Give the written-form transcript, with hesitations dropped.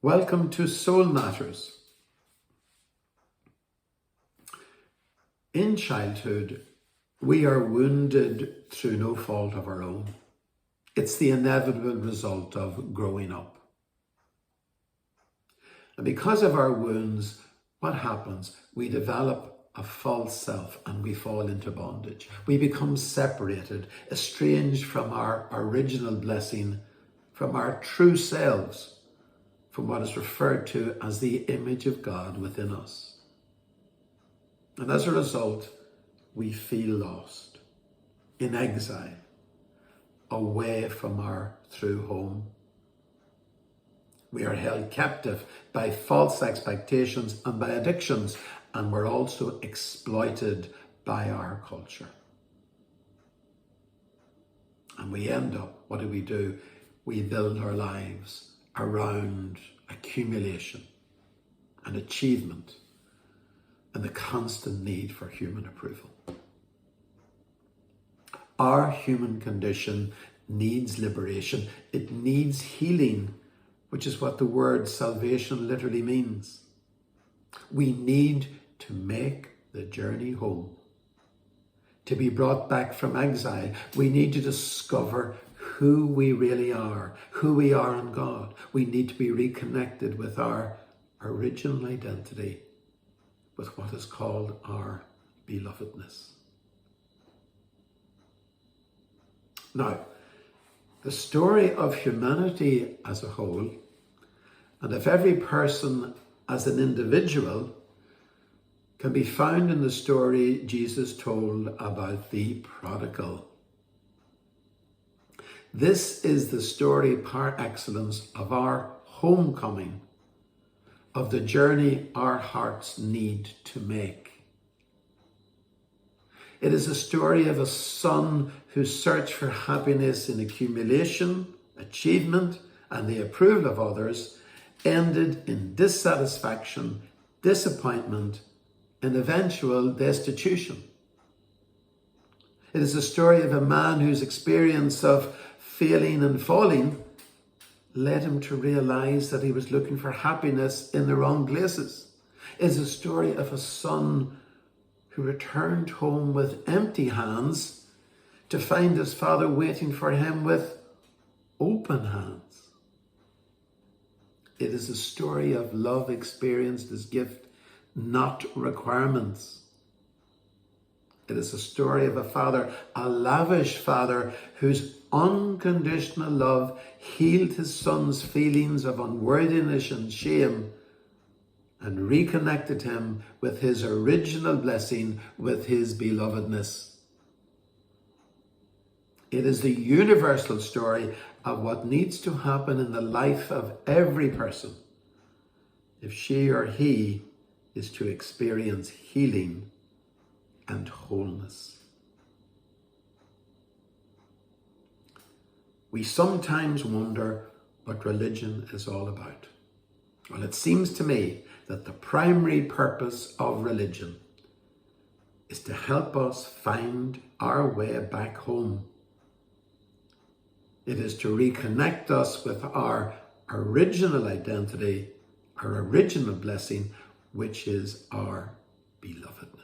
Welcome to Soul Matters. In childhood, we are wounded through no fault of our own. It's the inevitable result of growing up. And because of our wounds, what happens? We develop a false self and we fall into bondage. We become separated, estranged from our original blessing, from our true selves, from what is referred to as the image of God within us. And as a result, we feel lost, in exile, away from our true home. We are held captive by false expectations and by addictions, and we're also exploited by our culture. And we end up, what do? We build our lives around accumulation and achievement and the constant need for human approval. Our human condition needs liberation. It needs healing, which is what the word salvation literally means. We need to make the journey home. To be brought back from exile, we need to discover who we really are, who we are in God. We need to be reconnected with our original identity, with what is called our belovedness. Now, the story of humanity as a whole, and of every person as an individual, can be found in the story Jesus told about the prodigal. This is the story par excellence of our homecoming, of the journey our hearts need to make. It is a story of a son whose search for happiness in accumulation, achievement, and the approval of others ended in dissatisfaction, disappointment, and eventual destitution. It is a story of a man whose experience of failing and falling led him to realize that he was looking for happiness in the wrong places. It is a story of a son who returned home with empty hands to find his father waiting for him with open hands. It is a story of love experienced as gift, not requirements. It is a story of a father, a lavish father, whose unconditional love healed his son's feelings of unworthiness and shame and reconnected him with his original blessing, with his belovedness. It is the universal story of what needs to happen in the life of every person if she or he is to experience healing and wholeness. We sometimes wonder what religion is all about. Well, it seems to me that the primary purpose of religion is to help us find our way back home. It is to reconnect us with our original identity, our original blessing, which is our belovedness.